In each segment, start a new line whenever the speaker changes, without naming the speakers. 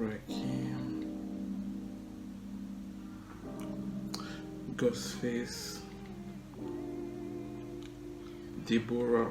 Rakim, Ghostface, Deborah.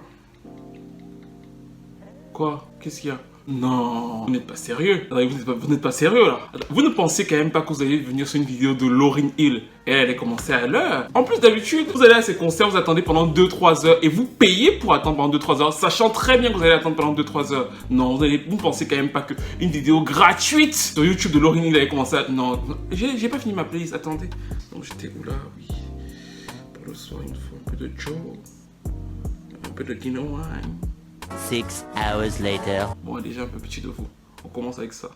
Quoi? Qu'est-ce qu'il y a? Non, vous n'êtes pas sérieux. Vous n'êtes pas sérieux là. Vous ne pensez quand même pas que vous allez venir sur une vidéo de Lauryn Hill et elle allait commencer à l'heure. En plus d'habitude, vous allez à ces concerts, vous attendez pendant 2-3 heures et vous payez pour attendre pendant 2-3 heures, sachant très bien que vous allez attendre pendant 2-3 heures. Non, vous ne pensez quand même pas qu'une vidéo gratuite sur YouTube de Lauryn Hill allait commencer à... Non, j'ai pas fini ma playlist, attendez. Donc j'étais où là? Oui. Pour le soir, il me faut un peu de Joe, un peu de Guinoine.
6 hours later.
Bon, elle est déjà un peu petit de vous. On commence avec ça.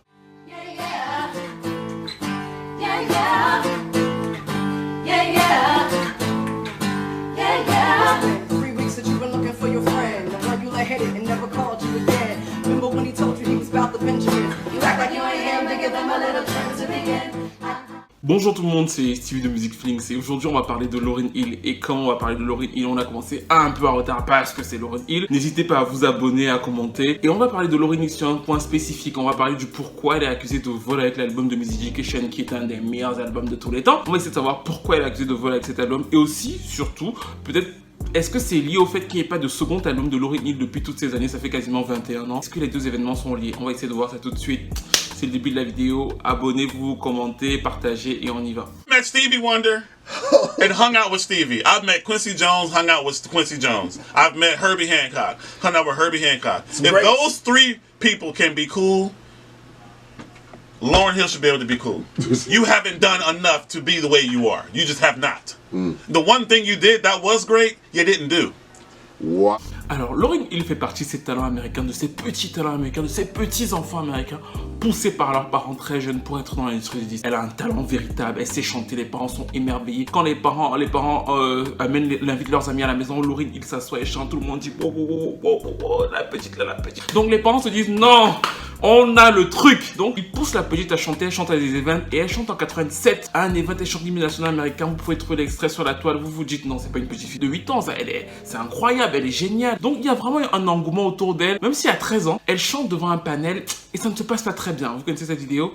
Bonjour tout le monde, c'est Stevie de Music Flings et aujourd'hui on va parler de Lauryn Hill. Et quand on va parler de Lauryn Hill, on a commencé un peu en retard parce que c'est Lauryn Hill. N'hésitez pas à vous abonner, à commenter. Et on va parler de Lauryn Hill sur un point spécifique. On va parler du pourquoi elle est accusée de vol avec l'album de Miss Education qui est un des meilleurs albums de tous les temps. On va essayer de savoir pourquoi elle est accusée de vol avec cet album et aussi, surtout, peut-être est-ce que c'est lié au fait qu'il n'y ait pas de second album de Lauryn Hill depuis toutes ces années? Ça fait quasiment 21 ans. Est-ce que les deux événements sont liés? On va essayer de voir ça tout de suite. C'est le début de la vidéo. Abonnez-vous, commentez, partagez et on y va.
Met Stevie Wonder and hung out with Stevie. I've met Quincy Jones, hung out with Quincy Jones. I've met Herbie Hancock, hung out with Herbie Hancock. If those three people can be cool, Lauryn Hill should be able to be cool. You haven't done enough to be the way you are. You just have not. The one thing you did that was great, you didn't do.
What? Alors, Lauryn Hill fait partie de ces talents américains, de ces petits talents américains, de ces petits enfants américains poussés par leurs parents très jeunes pour être dans l'industrie du disque. Elle a un talent véritable, elle sait chanter, les parents sont émerveillés. Quand les parents invitent leurs amis à la maison, Lauryn Hill s'assoit et chante, tout le monde dit oh, la petite là, la petite. Donc les parents se disent non, on a le truc. Donc ils poussent la petite à chanter, elle chante à des events et elle chante en 87 à un event, elle chante l'hymne national américain. Vous pouvez trouver l'extrait sur la toile, vous vous dites non, c'est pas une petite fille de 8 ans, ça, c'est incroyable, elle est géniale. Donc il y a vraiment un engouement autour d'elle, même si à 13 ans, elle chante devant un panel et ça ne se passe pas très bien. Vous connaissez cette vidéo?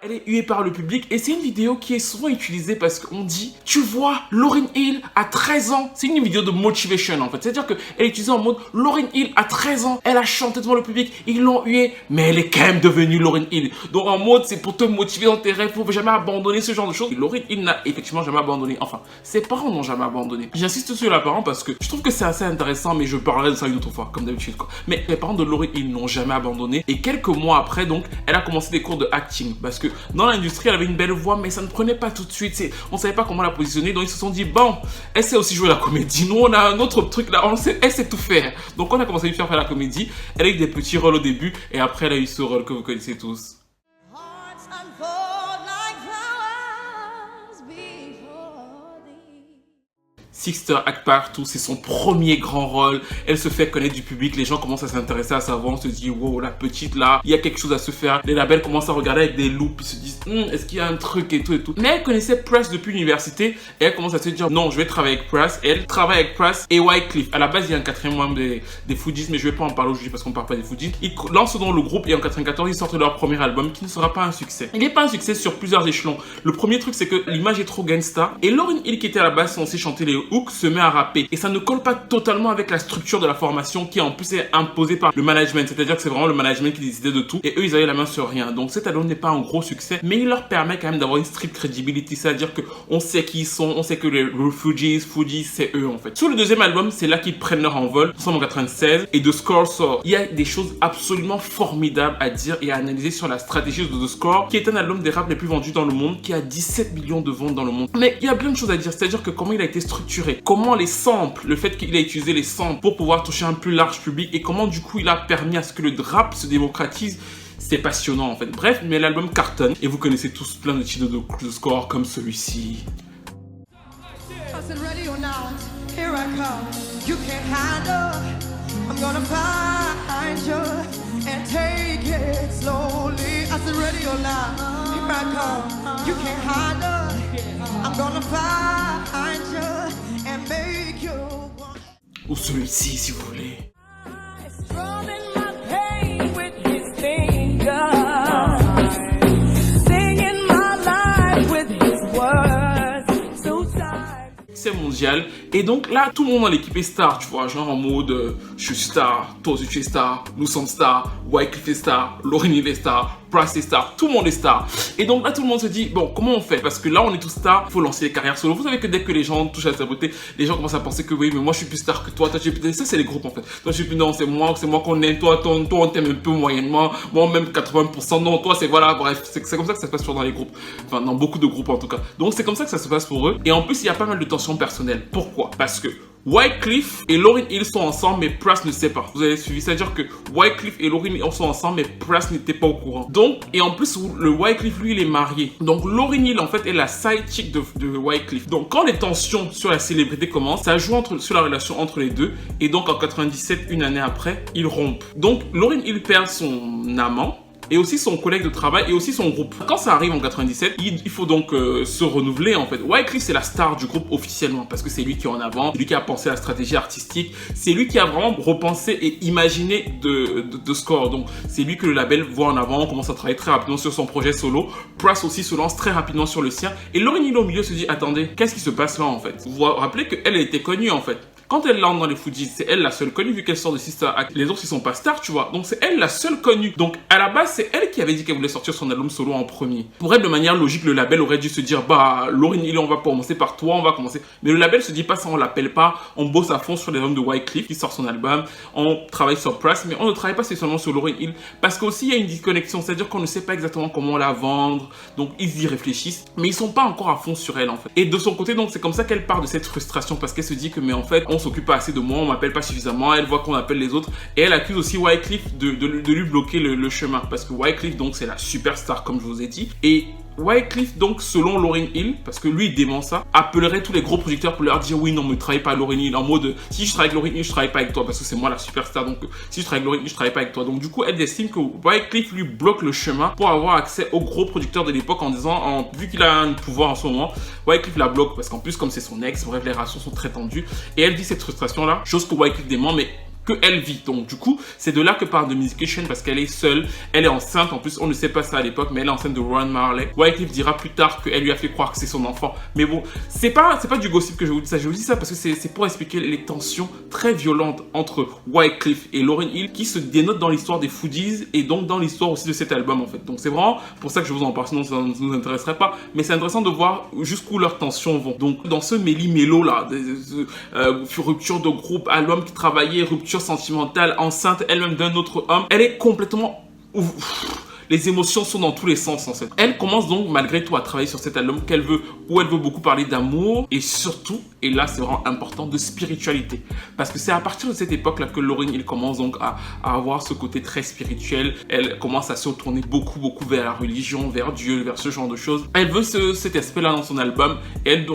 Elle est huée par le public et c'est une vidéo qui est souvent utilisée parce qu'on dit tu vois Lauryn Hill à 13 ans. C'est une vidéo de motivation en fait. C'est-à-dire qu'elle est utilisée en mode Lauryn Hill à 13 ans. Elle a chanté devant le public, ils l'ont huée, mais elle est quand même devenue Lauryn Hill. Donc en mode c'est pour te motiver dans tes rêves, faut jamais abandonner ce genre de choses. Et Lauryn Hill n'a effectivement jamais abandonné. Enfin, ses parents n'ont jamais abandonné. J'insiste sur les parents parce que je trouve que c'est assez intéressant, mais je parlerai de ça une autre fois, comme d'habitude quoi. Mais les parents de Lauryn Hill n'ont jamais abandonné. Et quelques mois après donc, elle a commencé des cours de acting parce que dans l'industrie, elle avait une belle voix, mais ça ne prenait pas tout de suite. On ne savait pas comment la positionner, donc ils se sont dit, bon, elle sait aussi jouer la comédie. Nous, on a un autre truc là, elle sait tout faire. Donc on a commencé à lui faire la comédie. Elle a eu des petits rôles au début, et après, elle a eu ce rôle que vous connaissez tous. Sister Act Partout, c'est son premier grand rôle. Elle se fait connaître du public. Les gens commencent à s'intéresser à sa voix. On se dit, wow, la petite là, il y a quelque chose à se faire. Les labels commencent à regarder avec des loupes. Ils se disent, est-ce qu'il y a un truc et tout et tout. Mais elle connaissait Press depuis l'université. Et elle commence à se dire, non, je vais travailler avec Press. Et elle travaille avec Press et Wyclef. À la base, il y a un quatrième membre des Fugees, mais je vais pas en parler aujourd'hui parce qu'on parle pas des Fugees. Ils lancent dans le groupe et en 94, ils sortent leur premier album qui ne sera pas un succès. Il n'est pas un succès sur plusieurs échelons. Le premier truc, c'est que l'image est trop gangsta. Et Lauryn Hill, qui était à la base censée chanter les hooks, se met à rapper. Et ça ne colle pas totalement avec la structure de la formation qui en plus est imposée par le management. C'est-à-dire que c'est vraiment le management qui décidait de tout. Et eux, ils avaient la main sur rien. Donc cet album n'est pas un gros succès, mais il leur permet quand même d'avoir une street credibility. C'est-à-dire qu'on sait qui ils sont, on sait que les Fugees, c'est eux en fait. Sur le deuxième album, c'est là qu'ils prennent leur envol. Nous sommes en 96 et The Score sort. Il y a des choses absolument formidables à dire et à analyser sur la stratégie de The Score, qui est un album des rap les plus vendus dans le monde, qui a 17 millions de ventes dans le monde. Mais il y a plein de choses à dire. C'est-à-dire que comment il a été structuré, comment les samples, le fait qu'il a utilisé les samples pour pouvoir toucher un plus large public et comment du coup il a permis à ce que le rap se démocratise, c'est passionnant en fait. Bref, mais l'album cartonne et vous connaissez tous plein de titres de The Score comme celui-ci.
so now, here I come. You can't hide us. I'm gonna find you and make you want.
Ou celui-ci, si vous voulez.
Strumming my pain with his fingers, singing my life with his words, so tired.
C'est mondial. Et donc là, tout le monde dans l'équipe est star, tu vois. Genre en mode, je suis star, toi aussi tu es star, nous sommes stars, Wyclef est star, Lauryn Hill est star, Pras est star, tout le monde est star. Et donc là, tout le monde se dit, bon, comment on fait? Parce que là, on est tous stars, il faut lancer les carrières solo. Vous savez que dès que les gens touchent à sa beauté, les gens commencent à penser que oui, mais moi je suis plus star que toi, tu es plus... Ça, c'est les groupes en fait. Toi, je suis plus, non, c'est moi qu'on aime, toi, on t'aime un peu moyennement, moi même 80%, non, toi, c'est voilà, bref, c'est comme ça que ça se passe dans les groupes. Enfin, dans beaucoup de groupes en tout cas. Donc, c'est comme ça que ça se passe pour eux. Et en plus, il y a pas mal de tensions personnelles. Pourquoi? Parce que Wyclef et Lauryn Hill sont ensemble, mais Pras ne sait pas. Vous avez suivi, c'est-à-dire que Wyclef et Lauryn Hill sont ensemble, mais Pras n'était pas au courant. Donc, et en plus, le Wyclef, lui, il est marié. Donc, Lauryn Hill, en fait, est la side chick de Wyclef. Donc, quand les tensions sur la célébrité commencent, ça joue sur la relation entre les deux. Et donc, en 97, une année après, ils rompent. Donc, Lauryn Hill perd son amant. Et aussi son collègue de travail et aussi son groupe. Quand ça arrive en 97, il faut donc se renouveler en fait. Wyclef c'est la star du groupe officiellement parce que c'est lui qui est en avant, c'est lui qui a pensé à la stratégie artistique, c'est lui qui a vraiment repensé et imaginé de score. Donc c'est lui que le label voit en avant, on commence à travailler très rapidement sur son projet solo. Pras aussi se lance très rapidement sur le sien et Lauryn Hill au milieu se dit attendez, qu'est-ce qui se passe là en fait? Vous vous rappelez qu'elle était connue en fait. Quand elle lance dans les Fugees, c'est elle la seule connue vu qu'elle sort de Sister Act. Les autres ils sont pas stars, tu vois. Donc c'est elle la seule connue. Donc à la base c'est elle qui avait dit qu'elle voulait sortir son album solo en premier. Pour elle de manière logique le label aurait dû se dire bah Lauryn Hill on va commencer par toi, on va commencer. Mais le label se dit pas ça, on l'appelle pas. On bosse à fond sur les albums de Wyclef qui sort son album. On travaille sur Pras mais on ne travaille pas spécialement sur Lauryn Hill parce qu'aussi il y a une disconnexion, c'est-à-dire qu'on ne sait pas exactement comment la vendre. Donc ils y réfléchissent mais ils sont pas encore à fond sur elle en fait. Et de son côté donc c'est comme ça qu'elle part de cette frustration parce qu'elle se dit que mais en fait on s'occupe pas assez de moi, on m'appelle pas suffisamment, elle voit qu'on appelle les autres et elle accuse aussi Wyclef de lui bloquer le chemin parce que Wyclef donc c'est la superstar comme je vous ai dit et Wyclef donc selon Lauryn Hill, parce que lui il dément ça, appellerait tous les gros producteurs pour leur dire oui non mais travaille pas avec Lauryn Hill en mode si je travaille avec Lauryn Hill je travaille pas avec toi parce que c'est moi la superstar donc si je travaille avec Lauryn Hill je travaille pas avec toi. Donc du coup elle estime que Wyclef lui bloque le chemin pour avoir accès aux gros producteurs de l'époque en disant vu qu'il a un pouvoir en ce moment, Wyclef la bloque parce qu'en plus comme c'est son ex, bref les relations sont très tendues et elle dit cette frustration là, chose que Wyclef dément mais que elle vit. Donc du coup, c'est de là que part The Musication parce qu'elle est seule, elle est enceinte, en plus on ne sait pas ça à l'époque, mais elle est enceinte de Ron Marley. Wyclef dira plus tard qu'elle lui a fait croire que c'est son enfant. Mais bon, c'est pas du gossip que je vous dis ça, je vous dis ça parce que c'est pour expliquer les tensions très violentes entre Wyclef et Lauryn Hill qui se dénotent dans l'histoire des Fugees et donc dans l'histoire aussi de cet album en fait. Donc c'est vraiment pour ça que je vous en parle, sinon ça ne nous intéresserait pas, mais c'est intéressant de voir jusqu'où leurs tensions vont. Donc dans ce méli-mélo là, rupture de groupe, album qui travaillait, rupture sentimentale, enceinte elle-même d'un autre homme, elle est complètement... Les émotions sont dans tous les sens en fait. Elle commence donc malgré tout à travailler sur cet album où elle veut beaucoup parler d'amour et surtout, et là c'est vraiment important, de spiritualité. Parce que c'est à partir de cette époque là que Lauryn Hill commence donc à avoir ce côté très spirituel. Elle commence à se tourner beaucoup vers la religion, vers Dieu, vers ce genre de choses. Elle veut cet aspect là dans son album. Elle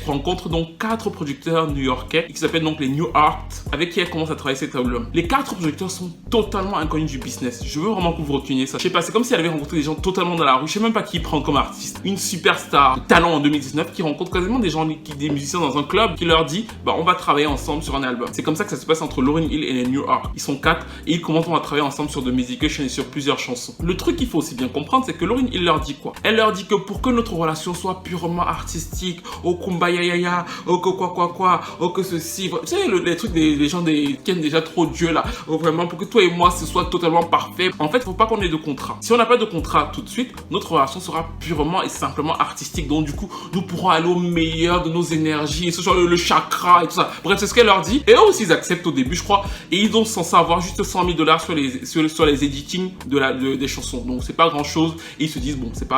rencontre donc 4 producteurs new-yorkais qui s'appellent donc les New Art avec qui elle commence à travailler cet album. Les 4 producteurs sont totalement inconnus du business. Je veux vraiment que vous reteniez ça. Je sais pas, c'est comme si elle avait rencontré des gens totalement dans la rue. Je sais même pas qui prend comme artiste. Une superstar de talent en 2019 qui rencontre quasiment des gens, des musiciens dans un club qui leur dit bah on va travailler ensemble sur un album. C'est comme ça que ça se passe entre Lauryn Hill et les New Art. Ils sont 4 et ils commencent à travailler ensemble sur The Musication et sur plusieurs chansons. Le truc qu'il faut aussi bien comprendre, c'est que Lauryn Hill leur dit quoi? Elle leur dit que pour que notre relation soit purement artistique, au kumbaya yaya, au que quoi, au que ceci, tu sais les trucs des gens qui aiment déjà trop Dieu là, vraiment pour que toi et moi ce soit totalement parfait. En fait, faut pas qu'on ait de contrat. Si on n'a pas de contrat tout de suite, notre relation sera purement et simplement artistique. Donc du coup, nous pourrons aller au meilleur de nos énergies, et ce soit le chakra et tout ça. Bref, c'est ce qu'elle leur dit. Et eux aussi, ils acceptent au début, je crois. Et ils ont censé avoir juste $100 000 sur les editings des chansons. Donc c'est pas grand chose. Et ils se disent, bon, c'est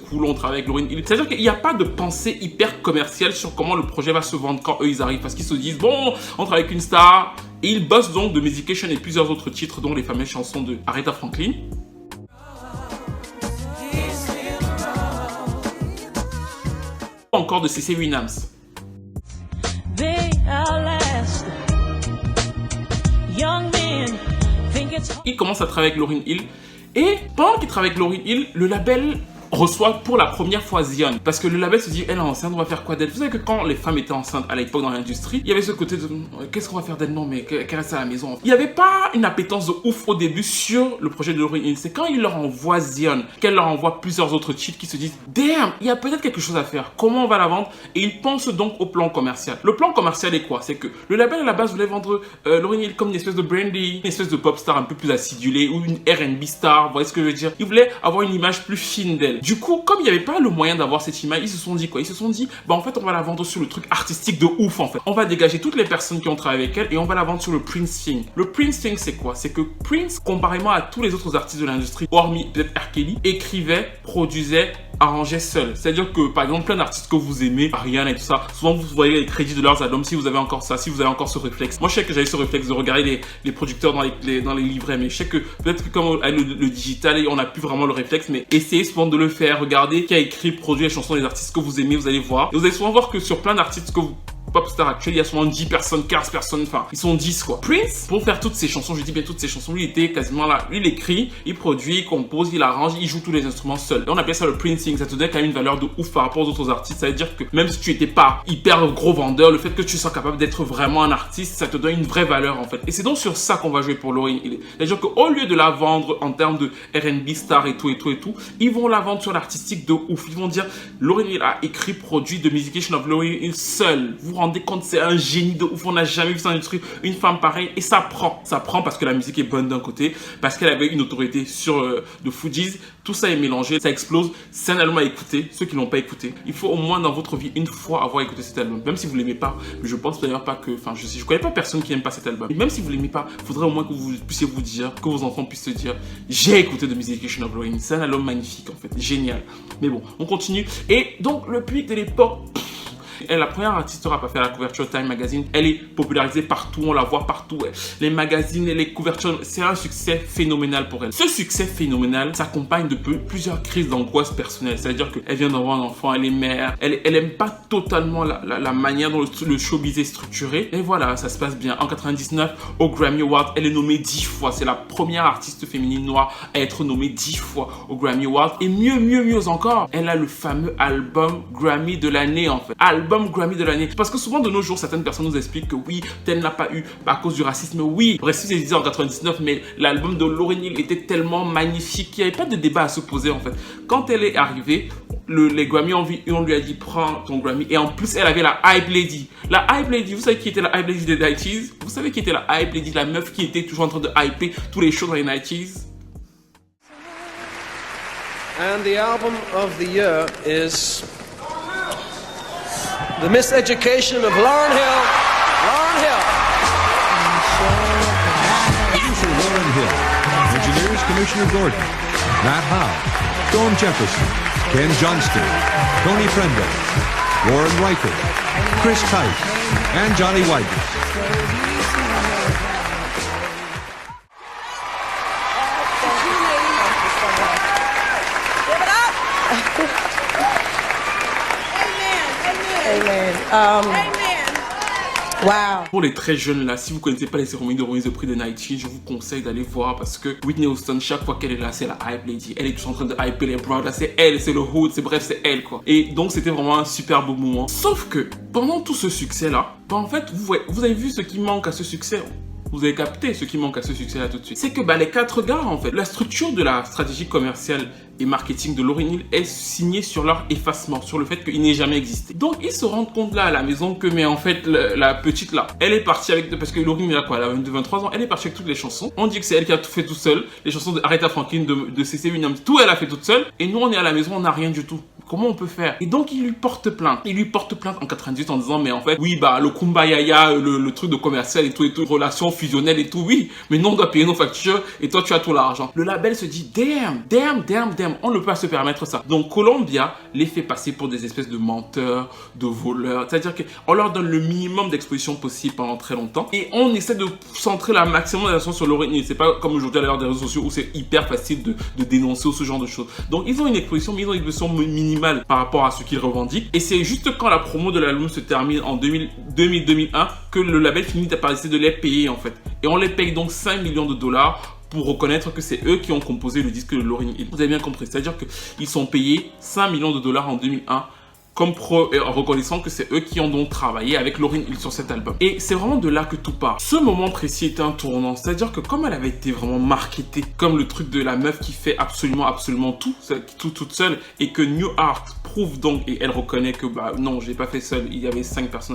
cool, on travaille avec Lauryn Hill. C'est-à-dire qu'il n'y a pas de pensée hyper commerciale sur comment le projet va se vendre quand eux ils arrivent. Parce qu'ils se disent, bon, on travaille avec une star. Et ils bossent donc de Musication et plusieurs autres titres, dont les fameuses chansons de Aretha Franklin. Encore de C.C. Winans. Il commence à travailler avec Lauryn Hill Et pendant qu'il travaille avec Lauryn Hill, le label reçoit pour la première fois Zion, parce que le label se dit elle est enceinte, on va faire quoi d'elle? Vous savez que quand les femmes étaient enceintes à l'époque dans l'industrie, il y avait ce côté de qu'est-ce qu'on va faire d'elle? Non mais qu'elle reste à la maison. Il n'y avait pas une appétence de ouf au début sur le projet de Lauryn Hill. C'est quand il leur envoie Zion qu'elle leur envoie plusieurs autres titres qui se disent damn, il y a peut-être quelque chose à faire, comment on va la vendre? Et ils pensent donc au plan commercial. Le plan commercial est quoi? C'est que le label à la base voulait vendre Lauryn Hill comme une espèce de brandy, une espèce de pop star un peu plus acidulée ou une R&B star, vous voyez ce que je veux dire? Ils voulaient avoir une image plus fine d'elle. Du coup, comme il n'y avait pas le moyen d'avoir cette image, ils se sont dit quoi? Ils se sont dit, bah en fait, on va la vendre sur le truc artistique de ouf en fait. On va dégager toutes les personnes qui ont travaillé avec elle et on va la vendre sur le Prince thing. Le Prince thing, c'est quoi? C'est que Prince, comparément à tous les autres artistes de l'industrie, hormis peut-être R. Kelly, écrivait, produisait, arrangeait seul. C'est-à-dire que, par exemple, plein d'artistes que vous aimez, Ariana et tout ça, souvent vous voyez les crédits de leurs albums si vous avez encore ça, si vous avez encore ce réflexe. Moi, je sais que j'avais ce réflexe de regarder les producteurs dans les livrets, mais je sais que peut-être que comme avec le digital, on n'a plus vraiment le réflexe, mais essayez souvent de le faire. Regardez qui a écrit, produit les chansons des artistes que vous aimez, vous allez voir. Et vous allez souvent voir que sur plein d'artistes que vous popstar actuel, il y a souvent 10 personnes, 15 personnes, enfin, ils sont 10 quoi. Prince, pour faire toutes ces chansons, je dis bien toutes ces chansons, lui il était quasiment là. Lui il écrit, il produit, il compose, il arrange, il joue tous les instruments seul. Et on appelle ça le Princing, ça te donne quand même une valeur de ouf par rapport aux autres artistes. Ça veut dire que même si tu étais pas hyper gros vendeur, le fait que tu sois capable d'être vraiment un artiste, ça te donne une vraie valeur en fait. Et c'est donc sur ça qu'on va jouer pour Lauryn Hill. C'est-à-dire qu'au lieu de la vendre en termes de R&B star et tout, ils vont la vendre sur l'artistique de ouf. Ils vont dire, Lauryn Hill a écrit, produit The Musication of Lauryn Hill seul. Vous vous rendez compte, c'est un génie de ouf, on n'a jamais vu ça dans l'industrie, une femme pareille, et ça prend parce que la musique est bonne d'un côté, parce qu'elle avait une autorité sur de Fugees, tout ça est mélangé, ça explose, c'est un album à écouter. Ceux qui l'ont pas écouté, il faut au moins dans votre vie une fois avoir écouté cet album, même si vous l'aimez pas, mais je pense d'ailleurs pas que, enfin je connais pas personne qui aime pas cet album, et même si vous l'aimez pas, il faudrait au moins que vous puissiez vous dire, que vos enfants puissent se dire, j'ai écouté The Musication of Lauryn Hill, c'est un album magnifique en fait, génial. Mais bon, on continue, et donc le public de l'époque, elle est la première artiste rap à faire la couverture Time Magazine. Elle est popularisée partout, on la voit partout. Les magazines et les couvertures, c'est un succès phénoménal pour elle. Ce succès phénoménal s'accompagne de plusieurs crises d'angoisse personnelle. C'est-à-dire qu'elle vient d'avoir un enfant, elle est mère, elle aime pas totalement la manière dont le showbiz est structuré. Et voilà, ça se passe bien. En 99, au Grammy Award, elle est nommée 10 fois. C'est la première artiste féminine noire à être nommée 10 fois au Grammy Award. Et mieux encore, elle a le fameux album Grammy de l'année en fait. Album Grammy de l'année. Parce que souvent de nos jours, certaines personnes nous expliquent que oui, tel n'a pas eu à cause du racisme. Oui, bref, si c'est dit en 99, mais l'album de Lauryn Hill était tellement magnifique qu'il n'y avait pas de débat à se poser en fait. Quand elle est arrivée, les Grammy on lui a dit prends ton Grammy, et en plus elle avait la Hype Lady. La Hype Lady, vous savez qui était la Hype Lady des 90s? Vous savez qui était la Hype Lady, la meuf qui était toujours en train de hyper tous les shows dans les 90s?
And the album of the year is The Miseducation of Lauryn Hill. Lauryn Hill.
Producer Lauryn Hill. Engineers Commissioner Gordon. Matt Howe. Storm Jefferson. Ken Johnston. Tony Prendo. Warren Reichert. Chris Tice. And Johnny White.
Wow.
Pour les très jeunes là, si vous connaissez pas les cérémonies de remise de prix de 90s, je vous conseille d'aller voir parce que Whitney Houston, chaque fois qu'elle est là, c'est la Hype Lady. Elle est toujours en train de hyper les Browns, là c'est elle, c'est le hood, c'est bref, c'est elle quoi. Et donc c'était vraiment un super beau moment. Sauf que pendant tout ce succès là, en fait, vous avez vu ce qui manque à ce succès. Vous avez capté ce qui manque à ce succès-là tout de suite. C'est que les 4 gars, en fait, la structure de la stratégie commerciale et marketing de Lauryn Hill est signée sur leur effacement, sur le fait qu'il n'ait jamais existé. Donc, ils se rendent compte là à la maison que, mais en fait, la petite là, elle est partie avec, parce que Lauryn Hill a quoi, elle a 22-23 ans, elle est partie avec toutes les chansons. On dit que c'est elle qui a tout fait tout seul. Les chansons de Aretha Franklin, de C.C. Winans, tout elle a fait toute seule. Et nous, on est à la maison, on n'a rien du tout. Comment on peut faire? Et donc, il lui porte plainte. Il lui porte plainte en 98 en disant, mais en fait, oui, le kumbaya, le truc de commercial et tout, relations fusionnelles et tout, oui. Mais nous, on doit payer nos factures et toi, tu as tout l'argent. Le label se dit, damn, on ne peut pas se permettre ça. Donc, Columbia les fait passer pour des espèces de menteurs, de voleurs. C'est-à-dire qu'on leur donne le minimum d'exposition possible pendant très longtemps. Et on essaie de centrer la maximum d'attention sur Lauryn Hill. C'est pas comme aujourd'hui à l'heure des réseaux sociaux où c'est hyper facile de dénoncer ou ce genre de choses. Donc, ils ont une exposition, mais ils ont une exposition minimale par rapport à ce qu'ils revendiquent. Et c'est juste quand la promo de l'album se termine en 2000-2001 que le label finit par essayer de les payer en fait. Et on les paye donc $5 millions pour reconnaître que c'est eux qui ont composé le disque de Lauryn Hill. Vous avez bien compris, c'est-à-dire qu'ils sont payés 5 millions de dollars en 2001 comme en reconnaissant que c'est eux qui ont donc travaillé avec Lauryn Hill sur cet album. Et c'est vraiment de là que tout part. Ce moment précis était un tournant, c'est-à-dire que comme elle avait été vraiment marketée comme le truc de la meuf qui fait absolument tout toute seule, et que New Art prouve donc, et elle reconnaît que bah non, j'ai pas fait seul, il y avait 4 personnes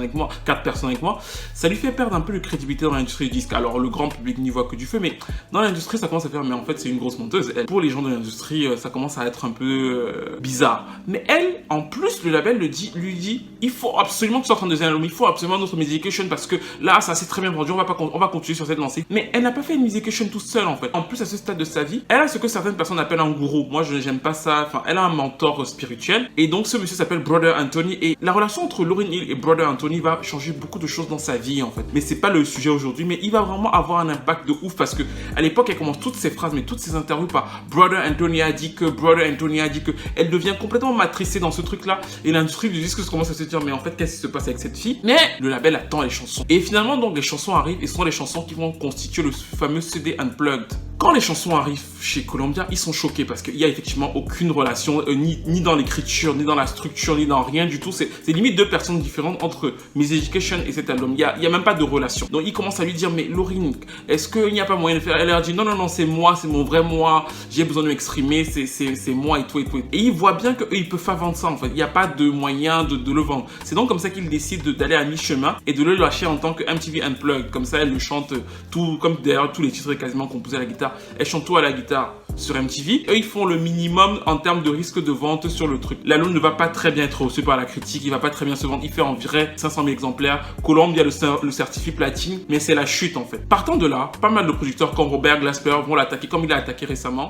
avec moi, ça lui fait perdre un peu de crédibilité dans l'industrie du disque. Alors le grand public n'y voit que du feu, mais dans l'industrie ça commence à faire, mais en fait c'est une grosse menteuse. Pour les gens de l'industrie, ça commence à être un peu bizarre. Mais elle, en plus, le label lui dit, il faut absolument que tu sortes un deuxième album, il faut absolument notre Musication, parce que là, ça s'est très bien vendu, on va continuer sur cette lancée. Mais elle n'a pas fait une Musication toute seule, en fait. En plus, à ce stade de sa vie, elle a ce que certaines personnes appellent un gourou. Moi, je n'aime pas ça. Enfin, elle a un mentor spirituel. Et donc, ce monsieur s'appelle Brother Anthony. Et la relation entre Lauryn Hill et Brother Anthony va changer beaucoup de choses dans sa vie, en fait. Mais c'est pas le sujet aujourd'hui, mais il va vraiment avoir un impact de ouf, parce que à l'époque, elle commence toutes ses phrases, mais toutes ses interviews par Brother Anthony a dit que, Brother Anthony a dit que. Elle devient complètement matricée dans ce truc-là. Et l'industrie du disque commence à se dire, mais en fait, qu'est-ce qui se passe avec cette fille? Mais le label attend les chansons. Et finalement, donc, les chansons arrivent, et ce sont les chansons qui vont constituer le fameux CD Unplugged. Quand les chansons arrivent chez Columbia, ils sont choqués parce qu'il n'y a effectivement aucune relation, ni dans l'écriture, ni dans la structure, ni dans rien du tout. C'est limite deux personnes différentes entre Miss Education et cet album. Il n'y a même pas de relation. Donc, ils commencent à lui dire, mais Lauryn, est-ce qu'il n'y a pas moyen de faire? Elle leur dit, non, c'est moi, c'est mon vrai moi, j'ai besoin de m'exprimer, c'est moi et tout et tout. Et ils voient bien qu'eux, ils peuvent pas vendre ça, en fait. Il n'y a pas de moyen de le vendre. C'est donc comme ça qu'ils décident d'aller à mi-chemin et de le lâcher en tant que MTV Unplugged. Comme ça, elle le chante tout, comme d'ailleurs tous les titres quasiment composés à la guitare. Elle chante tout à la guitare sur MTV. Eux, ils font le minimum en termes de risque de vente sur le truc. L'album ne va pas très bien être reçu par la critique, il va pas très bien se vendre. Il fait en vrai 500 000 exemplaires. Columbia le certifie platine, mais c'est la chute en fait. Partant de là, pas mal de producteurs comme Robert Glasper vont l'attaquer comme il a attaqué récemment.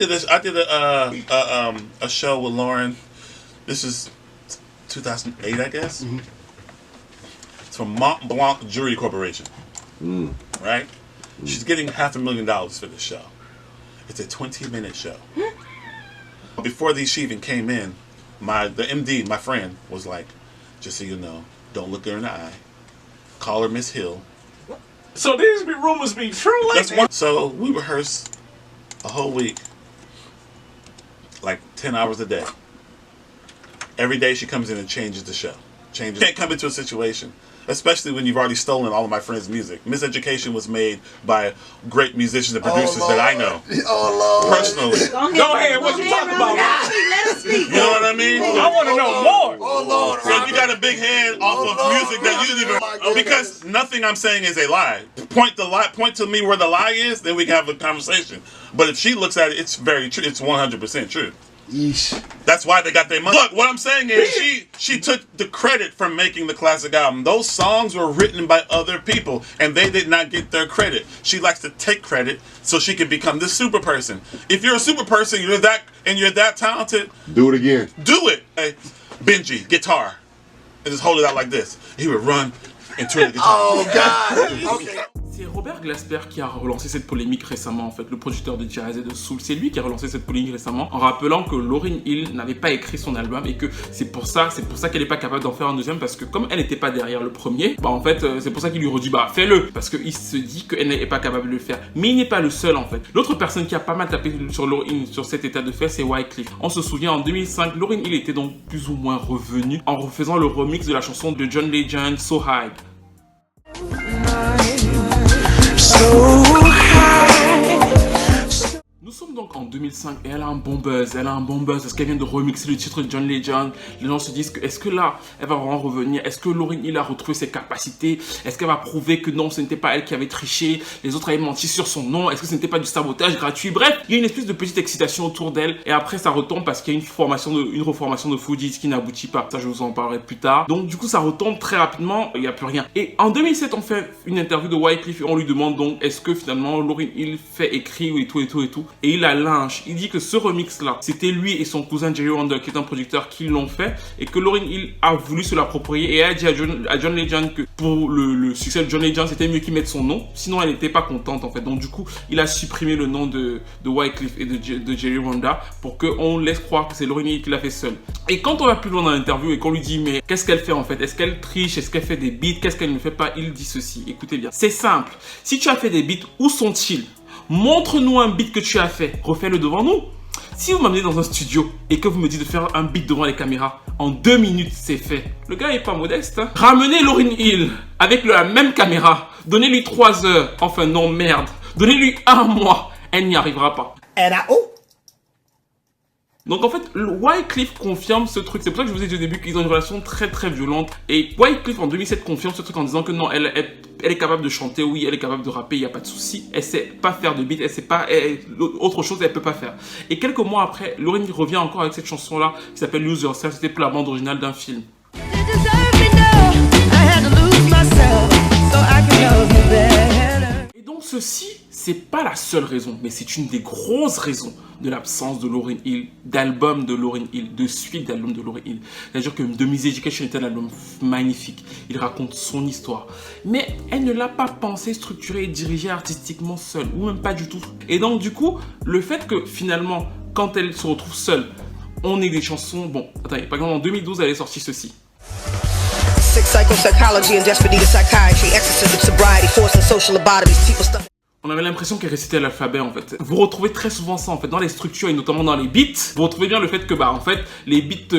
I did a show with Lauryn. This is 2008, I guess. Mm-hmm. It's from Mont Blanc Jewelry Corporation. Right? She's getting $500,000 for this show. It's a 20-minute show. Before she even came in, the MD, my friend, was like, just so you know, don't look her in the eye. Call her Miss Hill.
So these rumors be true like that?
So we rehearse a whole week, like 10 hours a day. Every day she comes in and changes the show. You can't come into a situation, especially when you've already stolen all of my friends' music. Miss Education was made by great musicians and producers that I know.
Oh, Lord.
Personally.
Go ahead, what you talking about?
Let us speak.
You know what I mean?
I want to know more.
Oh, Lord.
So you got a big hand off of music that you didn't even... Because nothing I'm saying is a lie. Point to me where the lie is, then we can have a conversation. But if she looks at it, it's very true. It's 100% true.
Yeesh.
That's why they got their money. Look, what I'm saying is she took the credit from making the classic album. Those songs were written by other people, and they did not get their credit. She likes to take credit so she can become this super person. If you're a super person, you're that talented.
Do it again.
Do it. Hey, Benji, guitar, and just hold it out like this. He would run and turn the guitar.
Oh God. Okay.
C'est Robert Glasper qui a relancé cette polémique récemment, en fait, le producteur de jazz et de soul. C'est lui qui a relancé cette polémique récemment en rappelant que Lauryn Hill n'avait pas écrit son album et que c'est pour ça qu'elle n'est pas capable d'en faire un deuxième, parce que comme elle n'était pas derrière le premier, bah en fait c'est pour ça qu'il lui redit bah fais-le, parce qu'il se dit qu'elle n'est pas capable de le faire. Mais il n'est pas le seul en fait. L'autre personne qui a pas mal tapé sur Lauryn Hill sur cet état de fait, c'est Wyclef. On se souvient en 2005, Lauryn Hill était donc plus ou moins revenue en refaisant le remix de la chanson de John Legend, So High. Nous sommes donc en 2005 et elle a un bon buzz, parce qu'elle vient de remixer le titre de John Legend. Les gens se disent que est-ce que là, elle va vraiment revenir? Est-ce que Lauryn Hill a retrouvé ses capacités? Est-ce qu'elle va prouver que non, ce n'était pas elle qui avait triché? Les autres avaient menti sur son nom? Est-ce que ce n'était pas du sabotage gratuit? Bref, il y a une espèce de petite excitation autour d'elle et après ça retombe parce qu'il y a une reformation de Fugees qui n'aboutit pas. Ça, je vous en parlerai plus tard. Donc du coup, ça retombe très rapidement, il n'y a plus rien. Et en 2007, on fait une interview de Wyclef et on lui demande donc est-ce que finalement Lauryn Hill fait écrire et tout. Et il a là tranche. Il dit que ce remix-là, c'était lui et son cousin Jerry Wonder, qui est un producteur, qui l'ont fait, et que Lauryn Hill a voulu se l'approprier et a dit à John Legend que pour le succès de John Legend, c'était mieux qu'il mette son nom, sinon elle n'était pas contente en fait. Donc du coup, il a supprimé le nom de Wyclef et de Jerry Wonder pour qu'on laisse croire que c'est Lauryn Hill qui l'a fait seule. Et quand on va plus loin dans l'interview et qu'on lui dit mais qu'est-ce qu'elle fait en fait? Est-ce qu'elle triche? Est-ce qu'elle fait des beats? Qu'est-ce qu'elle ne fait pas? Il dit ceci, écoutez bien. C'est simple, si tu as fait des beats, où sont-ils? Montre-nous un beat que tu as fait, refais-le devant nous. Si vous m'amenez dans un studio et que vous me dites de faire un beat devant les caméras, en 2 minutes c'est fait. Le gars est pas modeste. Hein. Ramenez Lauryn Hill avec la même caméra, donnez-lui 3 heures, enfin non merde, donnez-lui 1 mois, elle n'y arrivera pas. Donc en fait, Wyclef confirme ce truc. C'est pour ça que je vous ai dit au début qu'ils ont une relation très très violente. Et Wyclef en 2007 confirme ce truc en disant que non, elle est capable de chanter, oui, elle est capable de rapper, il n'y a pas de souci. Elle sait pas faire de beat, elle sait pas, autre chose, elle peut pas faire. Et quelques mois après, Lauryn revient encore avec cette chanson-là qui s'appelle Lose Yourself. C'était pour la bande originale d'un film. Et donc ceci, c'est pas la seule raison, mais c'est une des grosses raisons de l'absence de Lauryn Hill, d'album de Lauryn Hill, de suite d'album de Lauryn Hill. C'est-à-dire que The Miseducation est un album magnifique. Il raconte son histoire. Mais elle ne l'a pas pensé, structuré et dirigé artistiquement seule, ou même pas du tout. Et donc du coup, le fait que finalement, quand elle se retrouve seule, on ait des chansons... Bon, attendez, par exemple en 2012, elle est sortie ceci.
Psychology and desperately to psychiatry, exorcism, sobriety, force and social lobotomies, people stuff.
On avait l'impression qu'elle récitait l'alphabet en fait. Vous retrouvez très souvent ça en fait dans les structures et notamment dans les beats. Vous retrouvez bien le fait que bah en fait les beats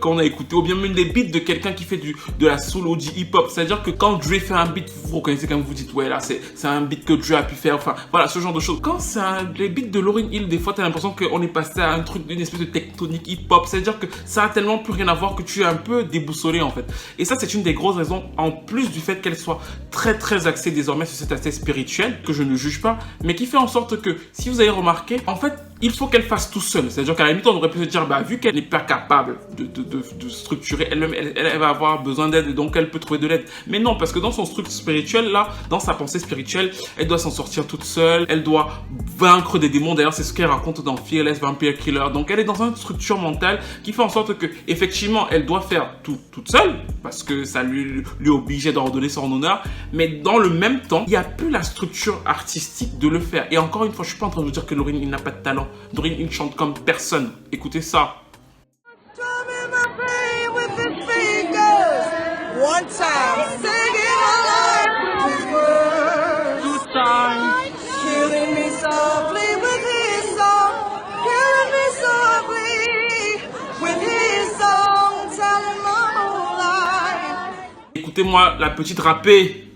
qu'on a écouté ou bien même les beats de quelqu'un qui fait de la soul ou du hip hop. C'est-à-dire que quand Dre fait un beat, vous reconnaissez quand vous dites ouais là c'est un beat que Dre a pu faire. Enfin voilà ce genre de choses. Quand c'est les beats de Lauryn Hill, des fois t'as l'impression qu'on est passé à un truc d'une espèce de tectonique hip hop. C'est-à-dire que ça a tellement plus rien à voir que tu es un peu déboussolé en fait. Et ça c'est une des grosses raisons en plus du fait qu'elle soit très très axée désormais sur cet aspect spirituel que je ne juge pas, mais qui fait en sorte que, si vous avez remarqué, en fait, il faut qu'elle fasse tout seule. C'est-à-dire qu'à la limite, on aurait pu se dire, bah, vu qu'elle n'est pas capable de structurer elle-même, elle va avoir besoin d'aide et donc elle peut trouver de l'aide. Mais non, parce que dans son truc spirituel, là, dans sa pensée spirituelle, elle doit s'en sortir toute seule, elle doit vaincre des démons. D'ailleurs, c'est ce qu'elle raconte dans Fearless Vampire Killer. Donc, elle est dans une structure mentale qui fait en sorte que, effectivement, elle doit faire tout toute seule, parce que ça lui obligeait d'ordonner son honneur. Mais dans le même temps, il n'y a plus la structure artistique de le faire. Et encore une fois, je suis pas en train de vous dire que Lauryn Hill n'a pas de talent. Lauryn Hill chante comme personne. Écoutez ça.
One time, singing my life with his words. Two times, killing me softly with his song, killing me softly with his song, telling my whole life.
Écoutez-moi la petite rappée.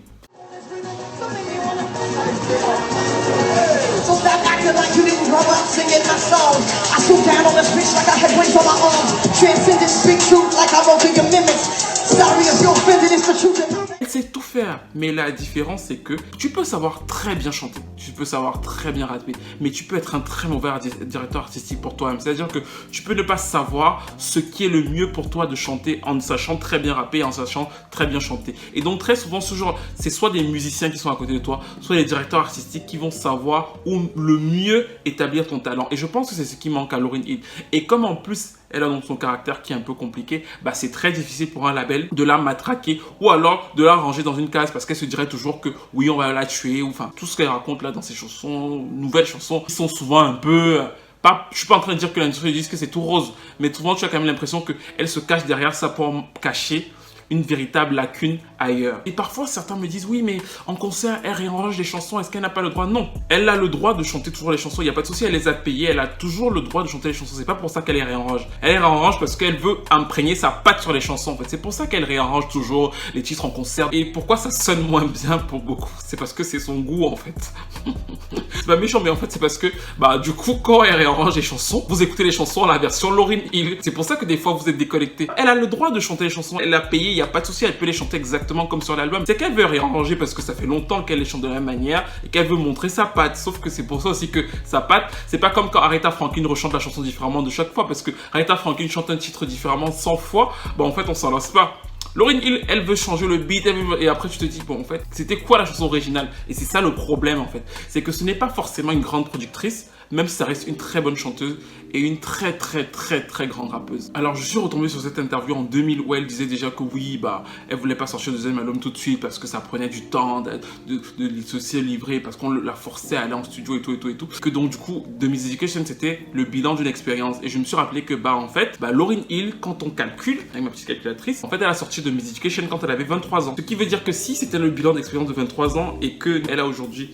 So stop acting like you didn't grow up singing my song. I stood down on the streets like I had wings on my arms. Transcended, speak truth like I wrote the amendments. Sorry if you're offended, it's the truth.
Elle sait tout faire, mais la différence c'est que tu peux savoir très bien chanter, tu peux savoir très bien rapper, mais tu peux être un très mauvais directeur artistique pour toi-même. C'est-à-dire que tu peux ne pas savoir ce qui est le mieux pour toi de chanter en sachant très bien rapper et en sachant très bien chanter. Et donc très souvent, ce genre, c'est soit des musiciens qui sont à côté de toi, soit des directeurs artistiques qui vont savoir où le mieux établir ton talent. Et je pense que c'est ce qui manque à Lauryn Hill. Et comme en plus, elle a donc son caractère qui est un peu compliqué, bah c'est très difficile pour un label de la matraquer ou alors de la ranger dans une case parce qu'elle se dirait toujours que oui, on va la tuer ou enfin tout ce qu'elle raconte là dans ses chansons, nouvelles chansons, qui sont souvent un peu... je suis pas en train de dire que l'industrie du disque c'est tout rose, mais souvent tu as quand même l'impression qu'elle se cache derrière ça pour cacher une véritable lacune ailleurs. Et parfois, certains me disent, oui, mais en concert, elle réarrange les chansons, est-ce qu'elle n'a pas le droit? Non, elle a le droit de chanter toujours les chansons, il n'y a pas de souci, elle les a payées, elle a toujours le droit de chanter les chansons, c'est pas pour ça qu'elle les réarrange. Elle les réarrange parce qu'elle veut imprégner sa patte sur les chansons, en fait. C'est pour ça qu'elle réarrange toujours les titres en concert. Et pourquoi ça sonne moins bien pour beaucoup? C'est parce que c'est son goût, en fait. C'est pas méchant, mais en fait, c'est parce que, bah, du coup, quand elle réarrange les chansons, vous écoutez les chansons à la version Lauryn Hill. C'est pour ça que des fois, vous êtes déconnectés. Elle a le droit de chanter les chansons, elle l'a payé, il n'y a pas de souci, elle peut les chanter exactement comme sur l'album. C'est qu'elle veut réarranger parce que ça fait longtemps qu'elle les chante de la même manière et qu'elle veut montrer sa patte. Sauf que c'est pour ça aussi que sa patte, c'est pas comme quand Aretha Franklin rechante la chanson différemment de chaque fois, parce que Aretha Franklin chante un titre différemment 100 fois, bah en fait on s'en lasse pas. Lauryn Hill, elle veut changer le beat, et après tu te dis, bon en fait, c'était quoi la chanson originale? Et c'est ça le problème en fait, c'est que ce n'est pas forcément une grande productrice, même si ça reste une très bonne chanteuse et une très grande rappeuse. Alors je suis retombé sur cette interview en 2000 où elle disait déjà que oui, bah, elle voulait pas sortir le deuxième album tout de suite parce que ça prenait du temps de se livrer, parce qu'on la forçait à aller en studio et tout. Que donc du coup, The Miseducation, c'était le bilan d'une expérience. Et je me suis rappelé que bah en fait, bah, Lauryn Hill, quand on calcule, avec ma petite calculatrice, en fait elle a sorti The Miseducation quand elle avait 23 ans. Ce qui veut dire que si c'était le bilan d'expérience de 23 ans et qu'elle a aujourd'hui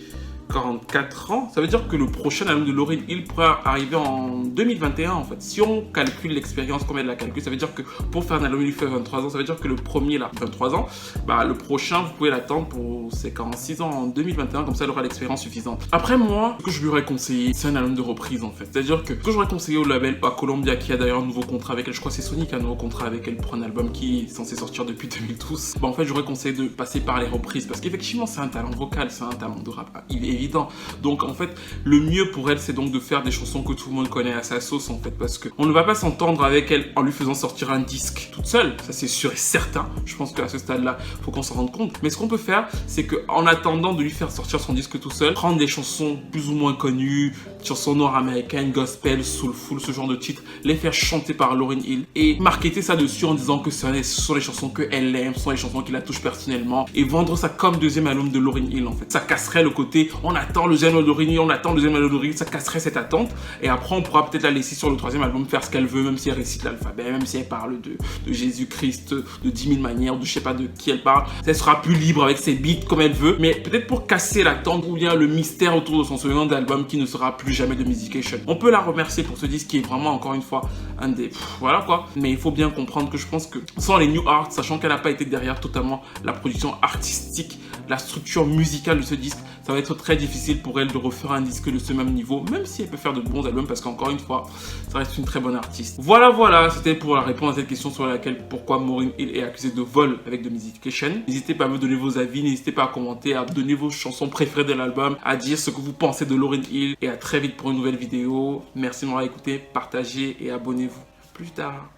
44 ans, ça veut dire que le prochain album de Lauryn Hill pourrait arriver en 2021 en fait. Si on calcule l'expérience comme elle la calcule, ça veut dire que pour faire un album il fait 23 ans, ça veut dire que le premier là, 23 ans, bah le prochain vous pouvez l'attendre pour ses 46 ans en 2021, comme ça elle aura l'expérience suffisante. Après moi, ce que je lui aurais conseillé, c'est un album de reprise en fait. C'est-à-dire que ce que j'aurais conseillé au label à Columbia, qui a d'ailleurs un nouveau contrat avec elle, je crois que c'est Sony qui a un nouveau contrat avec elle pour un album qui est censé sortir depuis 2012, bah en fait j'aurais conseillé de passer par les reprises, parce qu'effectivement c'est un talent vocal, c'est un talent de rap évident. Donc en fait le mieux pour elle c'est donc de faire des chansons que tout le monde connaît à sa sauce en fait, parce qu'on ne va pas s'entendre avec elle en lui faisant sortir un disque toute seule, ça c'est sûr et certain. Je pense qu'à ce stade là faut qu'on s'en rende compte, mais ce qu'on peut faire c'est qu'en attendant de lui faire sortir son disque tout seul, prendre des chansons plus ou moins connues, chansons noires américaines, gospel, soulful, ce genre de titres, les faire chanter par Lauryn Hill et marketer ça dessus en disant que ce sont les chansons qu'elle aime, ce sont les chansons qui la touchent personnellement, et vendre ça comme deuxième album de Lauryn Hill en fait. Ça casserait le côté on attend le deuxième album de Lauryn Hill, on attend le deuxième album de Lauryn Hill, ça casserait cette attente, et après on pourra peut-être la laisser sur le troisième album faire ce qu'elle veut, même si elle récite l'alphabet, même si elle parle de Jésus-Christ, de 10 000 manières, de je sais pas de qui elle parle. Elle sera plus libre avec ses beats comme elle veut, mais peut-être pour casser l'attente ou bien le mystère autour de son second album qui ne sera plus jamais de Miseducation. On peut la remercier pour ce disque qui est vraiment encore une fois un des... voilà quoi. Mais il faut bien comprendre que je pense que sans les New Heart, sachant qu'elle n'a pas été derrière totalement la production artistique, la structure musicale de ce disque, ça va être très difficile pour elle de refaire un disque de ce même niveau, même si elle peut faire de bons albums, parce qu'encore une fois, ça reste une très bonne artiste. Voilà, c'était pour la réponse à cette question sur laquelle pourquoi Lauryn Hill est accusée de vol avec The Miseducation. N'hésitez pas à me donner vos avis, n'hésitez pas à commenter, à donner vos chansons préférées de l'album, à dire ce que vous pensez de Lauryn Hill, et à très vite pour une nouvelle vidéo. Merci de m'avoir écouté, partagez et abonnez-vous. Plus tard.